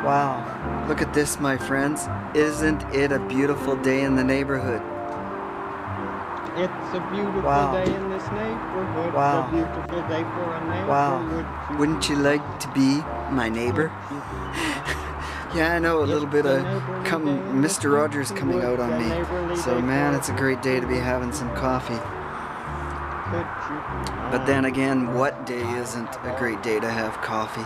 Wow, look at this, my friends. Isn't it a beautiful day in the neighborhood? It's a beautiful Wow, day in this neighborhood. It's a wow, beautiful day for a wow. neighbor. Wouldn't you like to be my neighbor? Yeah, I know, a little bit It's a of neighborly day in this Mr. Rogers coming neighborhood. out on A me. neighborly So day man, for it's a great day to be having some coffee. But then again, what day isn't a great day to have coffee?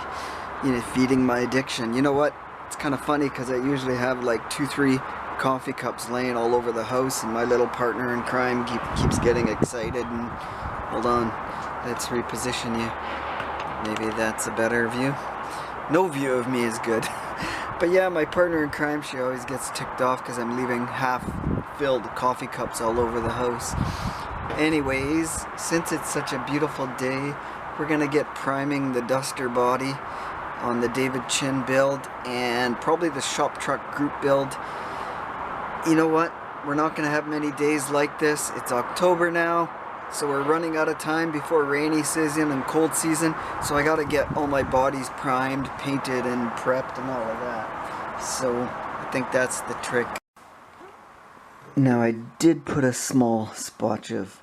You know, feeding my addiction. You know what? It's kind of funny because I usually have like 2-3 coffee cups laying all over the house, and my little partner in crime keeps getting excited. And hold on, let's reposition you. Maybe that's a better view. No view of me is good. But yeah, my partner in crime, she always gets ticked off because I'm leaving half-filled coffee cups all over the house. Anyways, since it's such a beautiful day, we're gonna get priming the duster body on the David Chin build and probably the shop truck group build. You know what? We're not gonna have many days like this. It's October now, so we're running out of time before rainy season and cold season, so I gotta get all my bodies primed, painted, and prepped and all of that. So I think that's the trick. Now I did put a small spotch of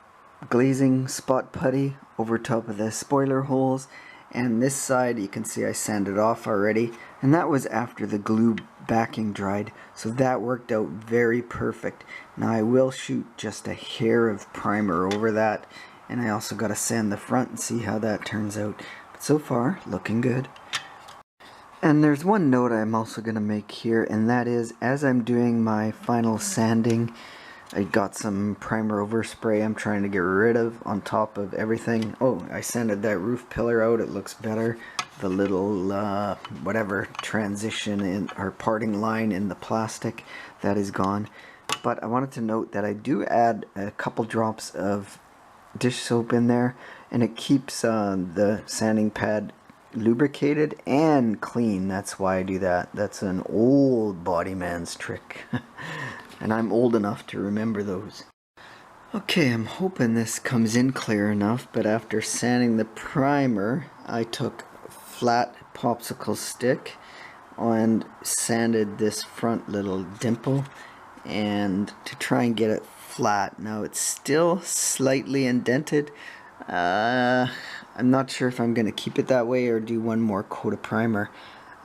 glazing spot putty over top of the spoiler holes, and this side you can see I sanded off already, and that was after the glue backing dried, so that worked out very perfect. Now I will shoot just a hair of primer over that, and I also got to sand the front and see how that turns out. But so far, looking good. And there's one note I'm also going to make here, and that is, as I'm doing my final sanding, I got some primer overspray I'm trying to get rid of on top of everything. Oh, I sanded that roof pillar out, it looks better. The little, whatever, transition in, or parting line in the plastic, that is gone. But I wanted to note that I do add a couple drops of dish soap in there, and it keeps the sanding pad lubricated and clean. That's why I do that. That's an old body man's trick. And I'm old enough to remember those. Okay, I'm hoping this comes in clear enough, but after sanding the primer, I took a flat popsicle stick and sanded this front little dimple, and to try and get it flat. Now it's still slightly indented. I'm not sure if I'm going to keep it that way or do one more coat of primer.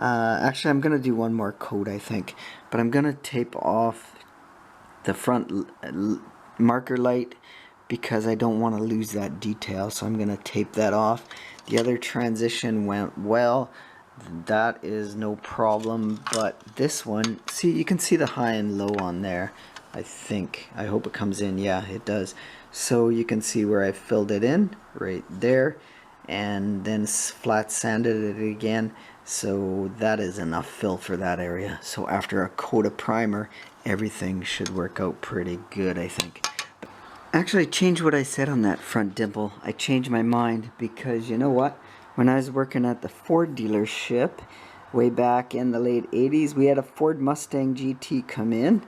Actually, I'm going to do one more coat, I think. But I'm going to tape off the front marker light because I don't want to lose that detail. So I'm going to tape that off. The other transition went well. That is no problem. But this one, see, you can see the high and low on there. I think. I hope it comes in. Yeah, it does. So you can see where I filled it in right there, and then flat sanded it again. So that is enough fill for that area. So after a coat of primer, everything should work out pretty good, I think. Actually, I changed what I said on that front dimple. I changed my mind because you know what? When I was working at the Ford dealership way back in the late 80s, we had a Ford Mustang GT come in,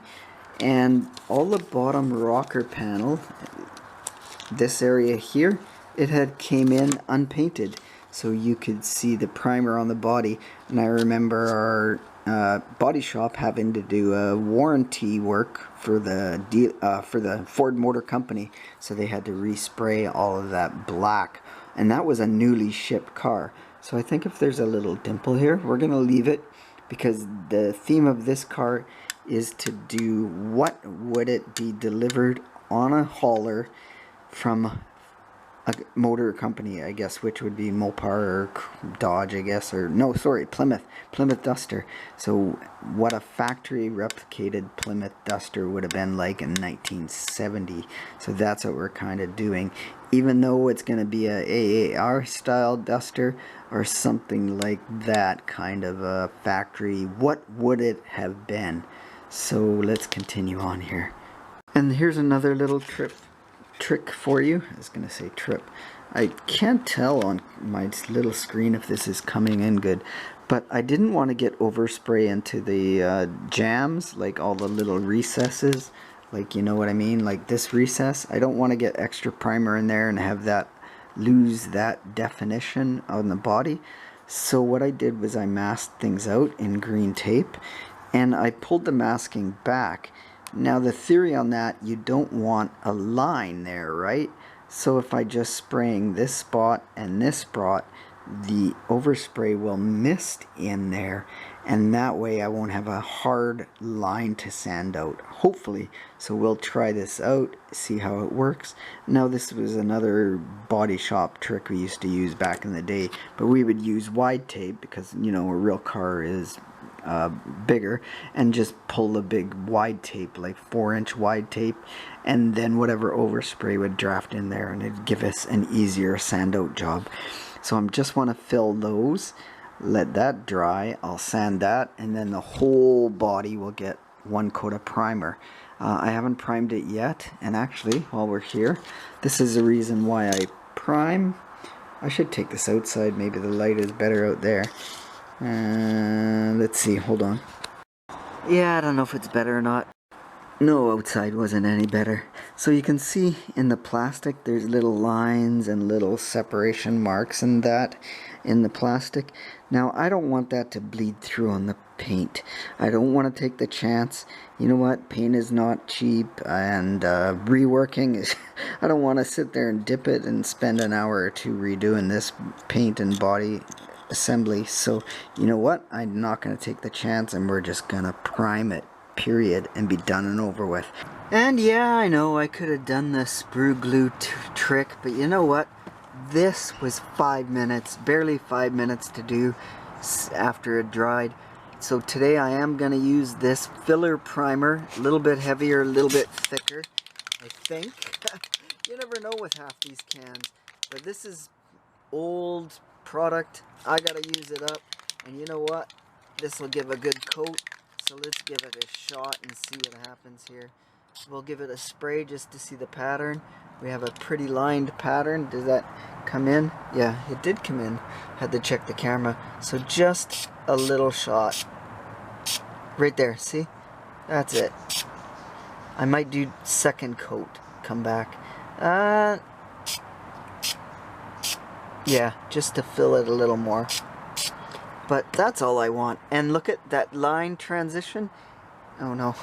and all the bottom rocker panel, this area here, it had came in unpainted, so you could see the primer on the body. And I remember our body shop having to do a warranty work for the Ford Motor Company, so they had to respray all of that black, and that was a newly shipped car. So I think if there's a little dimple here, we're gonna leave it, because the theme of this car is to do what would it be delivered on a hauler from a motor company, I guess, which would be Mopar or Dodge, I guess, or no, sorry, Plymouth Duster. So what a factory replicated Plymouth Duster would have been like in 1970. So that's what we're kind of doing, even though it's going to be a AAR style Duster or something like that kind of a factory. What would it have been? So let's continue on here. And here's another little trick for you. I was going to say trip. I can't tell on my little screen if this is coming in good, but I didn't want to get overspray into the jams, like all the little recesses, like, you know what I mean, like this recess. I don't want to get extra primer in there and have that lose that definition on the body. So what I did was I masked things out in green tape, and I pulled the masking back. Now the theory on that, you don't want a line there, right? So if I just spraying this spot and this spot, the overspray will mist in there, and that way I won't have a hard line to sand out, hopefully. So we'll try this out, see how it works. Now this was another body shop trick we used to use back in the day, but we would use wide tape because, you know, a real car is bigger, and just pull the big wide tape, like 4-inch wide tape, and then whatever overspray would draft in there, and it'd give us an easier sand out job. So I just want to fill those, let that dry, I'll sand that, and then the whole body will get one coat of primer. I haven't primed it yet, and actually while we're here, this is the reason why I prime. I should take this outside, maybe the light is better out there. Let's see, hold on. Yeah, I don't know if it's better or not. No, outside wasn't any better. So you can see in the plastic there's little lines and little separation marks and that in the plastic. Now I don't want that to bleed through on the paint. I don't want to take the chance. You know what, paint is not cheap, and reworking is I don't want to sit there and dip it and spend an hour or two redoing this paint and body assembly. So you know what, I'm not going to take the chance, and we're just going to prime it, period, and be done and over with. And yeah, I know I could have done the sprue glue trick, but you know what, this was 5 minutes, barely 5 minutes to do after it dried. So today I am going to use this filler primer, a little bit heavier, a little bit thicker, I think. You never know with half these cans, but this is old product. I gotta use it up, and you know what, this will give a good coat. So let's give it a shot and see what happens here. We'll give it a spray just to see the pattern. We have a pretty lined pattern. Does that come in? Yeah, it did come in. Had to check the camera. So just a little shot right there, see? That's it. I might do second coat, come back. Yeah, just to fill it a little more. But that's all I want. And look at that line transition. Oh no,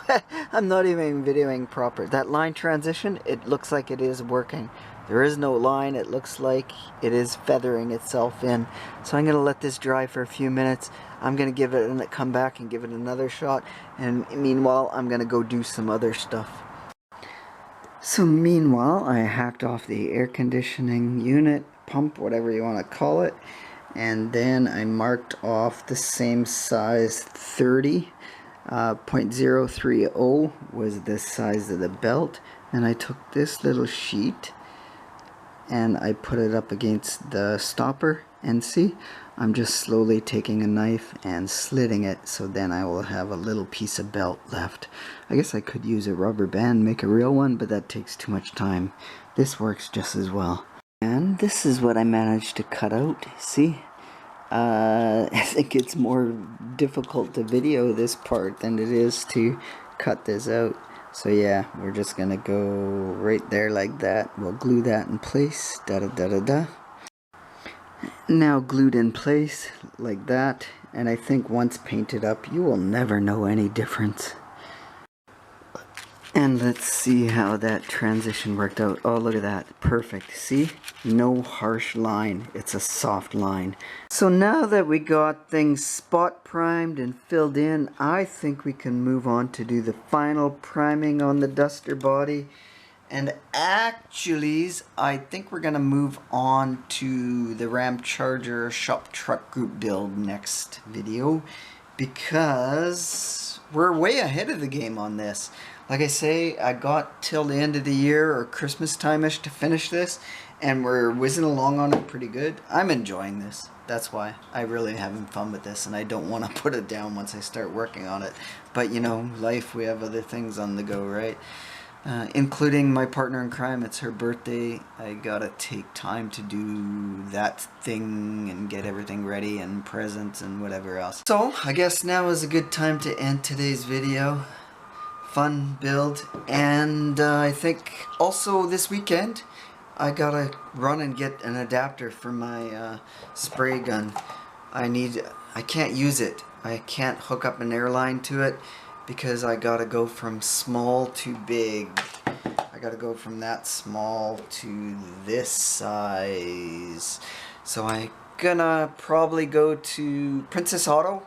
I'm not even videoing proper. That line transition, it looks like it is working. There is no line, it looks like it is feathering itself in. So I'm gonna let this dry for a few minutes. I'm gonna give it and come back and give it another shot. And meanwhile, I'm gonna go do some other stuff. So meanwhile, I hacked off the air conditioning unit, pump, whatever you want to call it, and then I marked off the same size 30. 0.030 was the size of the belt, and I took this little sheet and I put it up against the stopper, and see, I'm just slowly taking a knife and slitting it, so then I will have a little piece of belt left. I guess I could use a rubber band, make a real one, but that takes too much time. This works just as well. And this is what I managed to cut out, see? I think it's more difficult to video this part than it is to cut this out. So yeah, we're just gonna go right there like that. We'll glue that in place, da-da-da-da-da. Now glued in place like that, and I think once painted up, you will never know any difference. And let's see how that transition worked out. Oh, look at that. Perfect. See? No harsh line. It's a soft line. So now that we got things spot primed and filled in, I think we can move on to do the final priming on the duster body. And actually, I think we're going to move on to the Ram Charger shop truck group build next video, because we're way ahead of the game on this. Like I say, I got till the end of the year or Christmas time-ish to finish this, and we're whizzing along on it pretty good. I'm enjoying this. That's why I really having fun with this, and I don't want to put it down once I start working on it. But you know, life, we have other things on the go, right? Including my partner in crime. It's her birthday. I gotta take time to do that thing and get everything ready and presents and whatever else. So I guess now is a good time to end today's video. Fun build, and I think also this weekend I gotta run and get an adapter for my spray gun. I can't use it. I can't hook up an airline to it because I gotta go from small to big. I gotta go from that small to this size. So I'm gonna probably go to Princess Auto,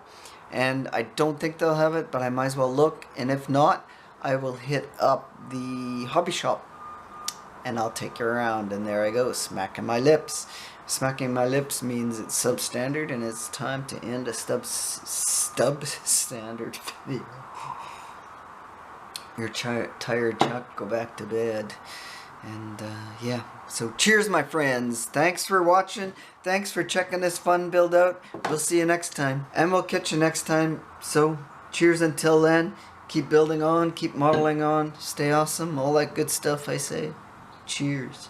and I don't think they'll have it, but I might as well look, and if not, I will hit up the hobby shop and I'll take you around. And there I go, smacking my lips. Smacking my lips means it's substandard and it's time to end a stub standard video. You're tired, Chuck, go back to bed. And yeah, so cheers my friends. Thanks for watching. Thanks for checking this fun build out. We'll see you next time, and we'll catch you next time. So cheers until then. Keep building on, keep modeling on, stay awesome, all that good stuff I say. Cheers.